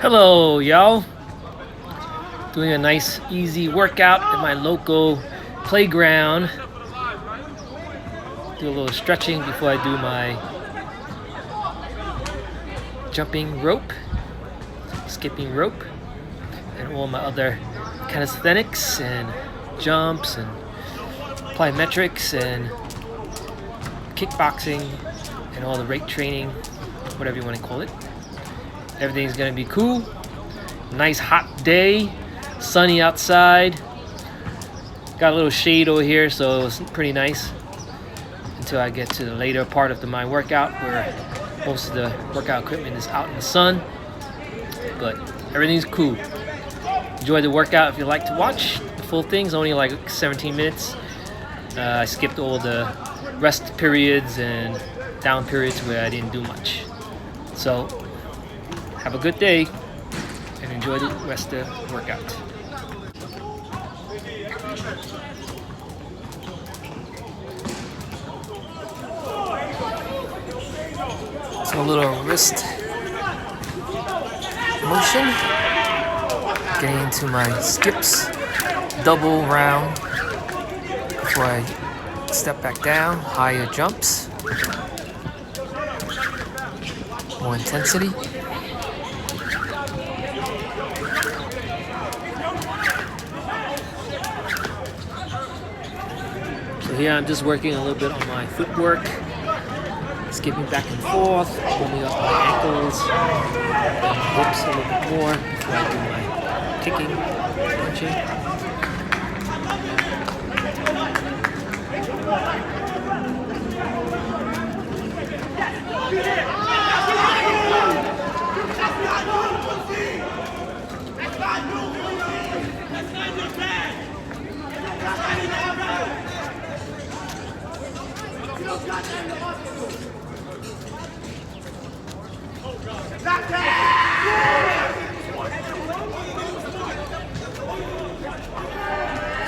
Hello, y'all. Doing a nice, easy workout at my local playground. Do a little stretching before I do my jumping rope, skipping rope, and all my other calisthenics and jumps and plyometrics and kickboxing and all the weight training, whatever you want to call it. Everything's gonna be cool. Nice hot day, sunny outside. Got a little shade over here, so it was pretty nice until I get to the later part of my workout where most of the workout equipment is out in the sun. But everything's cool. Enjoy the workout if you like to watch. The full thing's only like 17 minutes. I skipped all the rest periods and down periods where I didn't do much. So have a good day and enjoy the rest of the workout. So a little wrist motion, getting into my skips, double round before I step back down, higher jumps, more intensity. So here I'm just working a little bit on my footwork, skipping back and forth, warming up my ankles, hips a little bit more before I do my kicking, punching.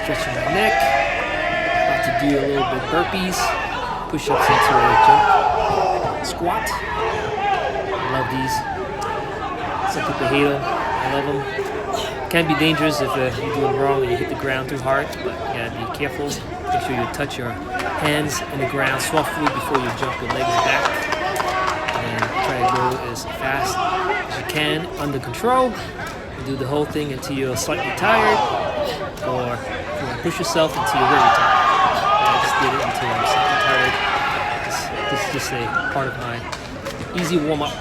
Stretching my neck, about to do a little bit burpees, push-ups into a jump squat. I love these. Some people hate them, I love them. Can be dangerous if you do it wrong and you hit the ground too hard, but you gotta be careful. Make sure you touch your hands in the ground softly before you jump your legs back. And try to go as fast as you can under control. And do the whole thing until you're slightly tired, or you want to push yourself until you're really tired. I just did it until I'm slightly tired. This is just a part of my easy warm-up.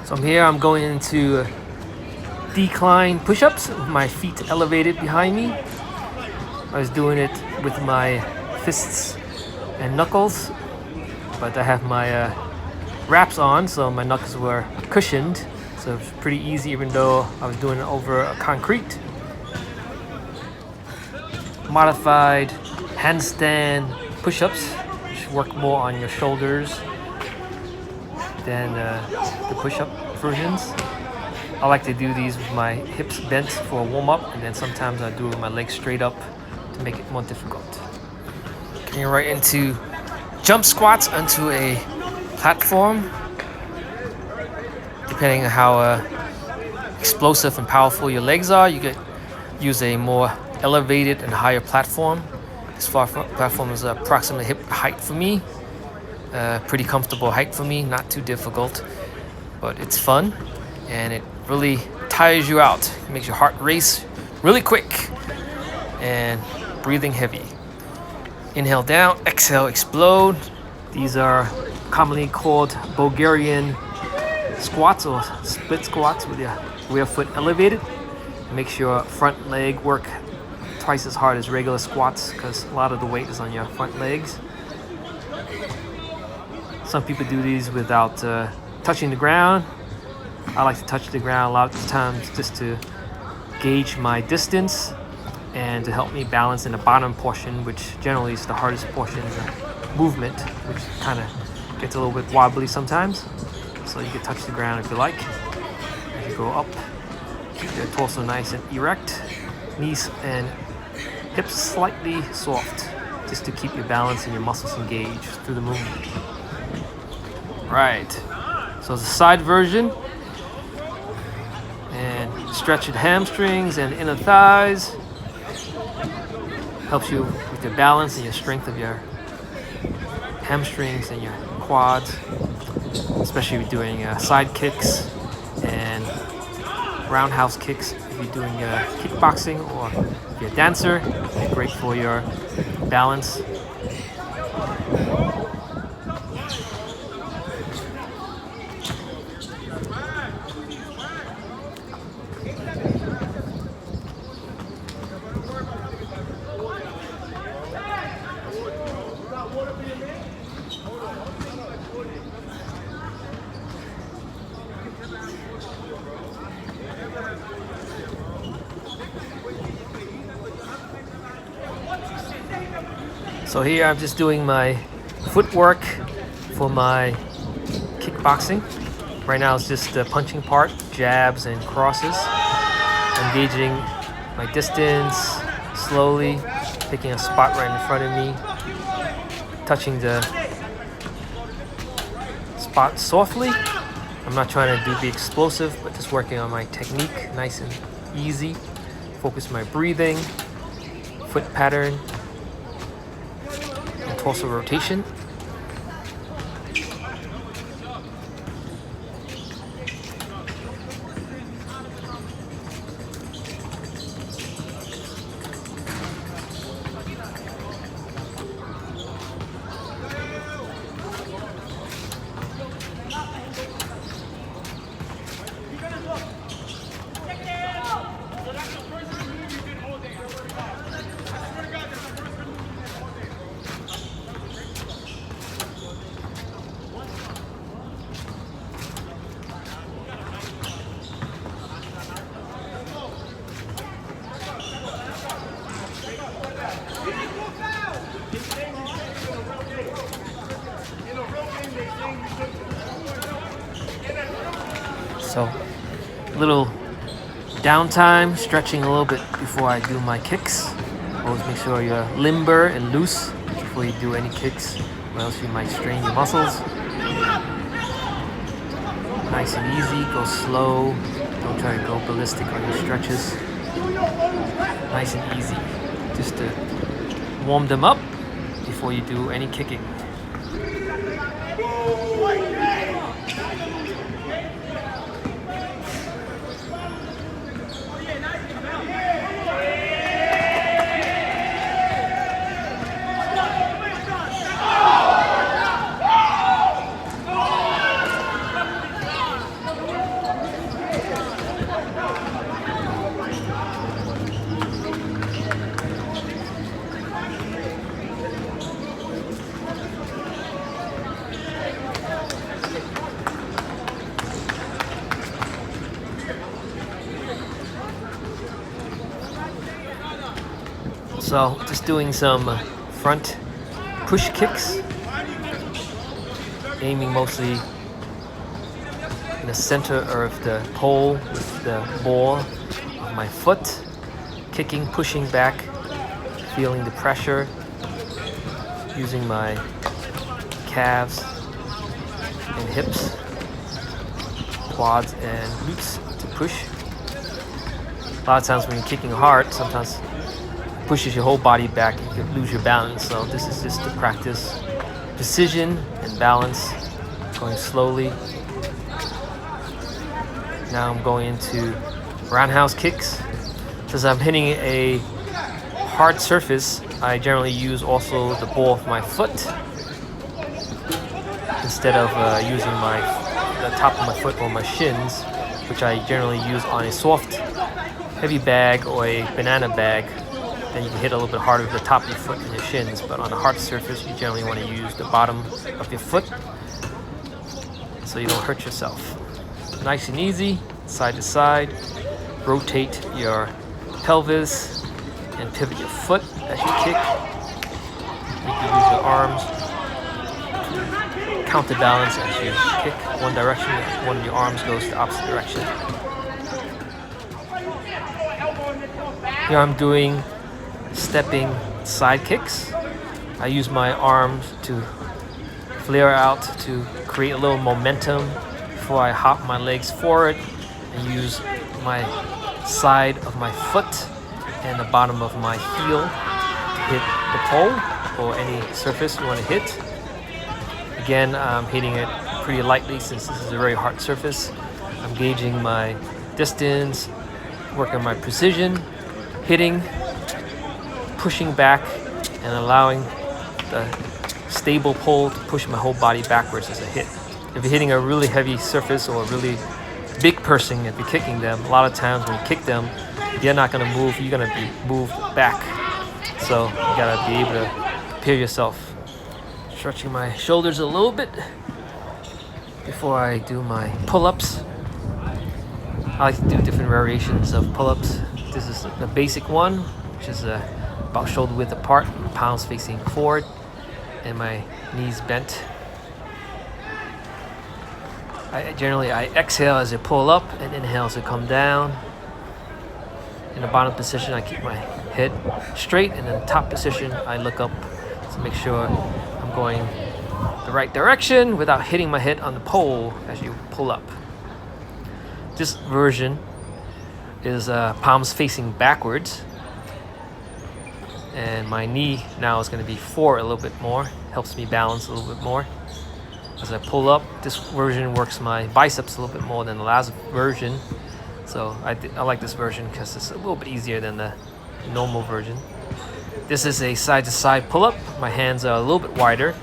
So I'm going into decline push-ups with my feet elevated behind me. I was doing it with my fists and knuckles, but I have my wraps on, so my knuckles were cushioned, so it was pretty easy even though I was doing it over a concrete. Modified handstand push-ups, which work more on your shoulders than the push-up versions. I like to do these with my hips bent for a warm-up, and then sometimes I do it with my legs straight up to make it more difficult. Getting right into jump squats onto a platform. Depending on how explosive and powerful your legs are, you could use a more elevated and higher platform. This platform is approximately hip height for me. Pretty comfortable height for me, not too difficult, but it's fun and it really tires you out. It makes your heart race really quick and breathing heavy. Inhale down, exhale, explode. These are commonly called Bulgarian squats or split squats with your rear foot elevated. It makes your front leg work twice as hard as regular squats because a lot of the weight is on your front legs. Some people do these without touching the ground. I like to touch the ground a lot of times just to gauge my distance and to help me balance in the bottom portion, which generally is the hardest portion of the movement, which kind of gets a little bit wobbly sometimes. So you can touch the ground if you like. As you go up Keep your torso nice and erect. Knees and hips slightly soft, just to keep your balance and your muscles engaged through the movement. Right. So it's a side version. And stretch your hamstrings and inner thighs. Helps you with your balance and your strength of your hamstrings and your quads, especially if you're doing side kicks and roundhouse kicks. If you're doing kickboxing, or if you're a dancer, they're great for your balance. So here I'm just doing my footwork for my kickboxing. Right now it's just the punching part, jabs and crosses. Engaging my distance slowly, picking a spot right in front of me, touching the spot softly. I'm not trying to be explosive, but just working on my technique, nice and easy. Focus my breathing, foot pattern, and torso rotation. So, a little downtime, stretching a little bit before I do my kicks. Always make sure you're limber and loose before you do any kicks, or else you might strain your muscles. Nice and easy, go slow. Don't try to go ballistic on your stretches. Nice and easy, just to warm them up before you do any kicking. So just doing some front push kicks, aiming mostly in the center of the pole with the ball of my foot, kicking, pushing back, feeling the pressure, using my calves and hips, quads and glutes to push. A lot of times when you're kicking hard, sometimes pushes your whole body back and you could lose your balance. So this is just to practice precision and balance, going slowly. Now I'm going into roundhouse kicks. Since I'm hitting a hard surface, I generally use also the ball of my foot instead of using the top of my foot or my shins, which I generally use on a soft, heavy bag or a banana bag. Then you can hit a little bit harder with the top of your foot and your shins, but on a hard surface, you generally want to use the bottom of your foot so you don't hurt yourself. Nice and easy, side to side. Rotate your pelvis and pivot your foot as you kick. You can use your arms to counterbalance as you kick one direction, one of your arms goes the opposite direction. Here I'm doing stepping side kicks. I use my arms to flare out to create a little momentum before I hop my legs forward and use my side of my foot and the bottom of my heel to hit the pole or any surface you want to hit. Again, I'm hitting it pretty lightly since this is a very hard surface. I'm gauging my distance, working my precision, hitting, pushing back, and allowing the stable pole to push my whole body backwards as I hit. If you're hitting a really heavy surface or a really big person, if you're kicking them, a lot of times when you kick them, they're not going to move, you're going to be moved back. So you got to be able to prepare yourself. Stretching my shoulders a little bit before I do my pull-ups. I like to do different variations of pull-ups. This is the basic one, which is about shoulder width apart, palms facing forward, and my knees bent. Generally I exhale as I pull up and inhale as I come down. In the bottom position, I keep my head straight, and in the top position, I look up to make sure I'm going the right direction without hitting my head on the pole as you pull up. This version is palms facing backwards, and my knee now is going to be forward a little bit more, helps me balance a little bit more. As I pull up, this version works my biceps a little bit more than the last version. So I like this version because it's a little bit easier than the normal version. This is a side-to-side pull-up. My hands are a little bit wider,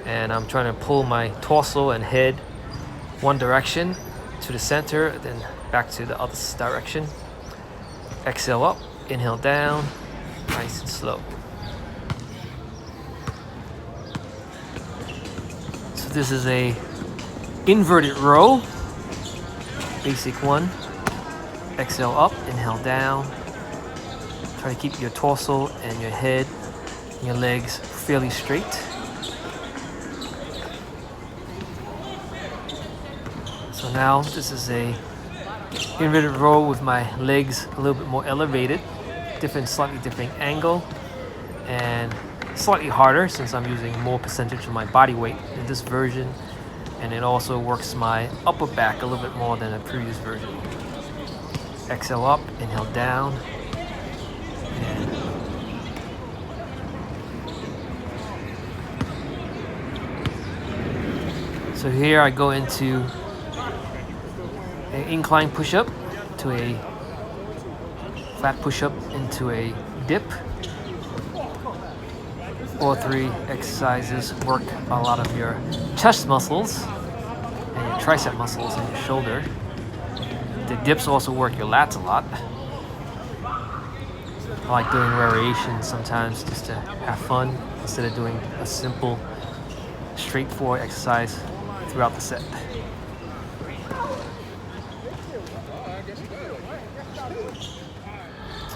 and I'm trying to pull my torso and head one direction to the center, then back to the other direction. Exhale up, inhale down, nice and slow. So this is a inverted row, basic one. Exhale up, inhale down. Try to keep your torso and your head and your legs fairly straight. So now this is a inverted row with my legs a little bit more elevated, slightly different angle, and slightly harder since I'm using more percentage of my body weight in this version, and it also works my upper back a little bit more than the previous version. Exhale up, inhale down, and so here I go into an incline push-up to a flat push-up into a dip. All three exercises work a lot of your chest muscles and your tricep muscles and your shoulder. The dips also work your lats a lot. I like doing variations sometimes just to have fun instead of doing a simple, straightforward exercise throughout the set.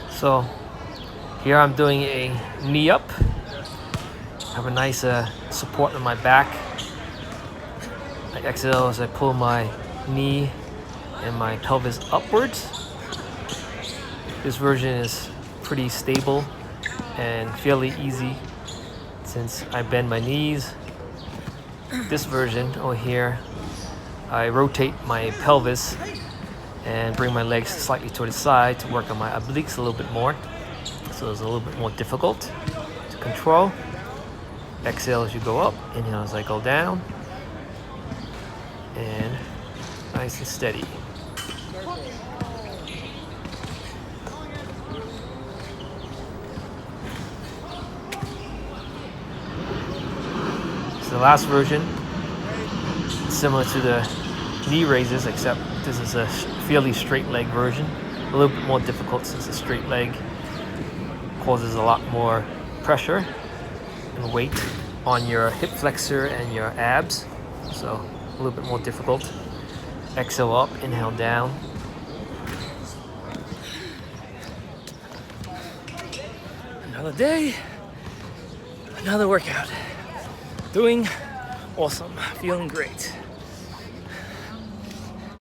So here I'm doing a knee up. I have a nice support on my back. I exhale as I pull my knee and my pelvis upwards. This version is pretty stable and fairly easy since I bend my knees. This version over here, I rotate my pelvis and bring my legs slightly to the side to work on my obliques a little bit more. So it's a little bit more difficult to control. Exhale as you go up, inhale as I go down, and nice and steady. So the last version, similar to the knee raises, except this is a fairly straight leg version. A little bit more difficult since a straight leg causes a lot more pressure and weight on your hip flexor and your abs. So a little bit more difficult. Exhale up, inhale down. Another day, another workout. Doing awesome, feeling great.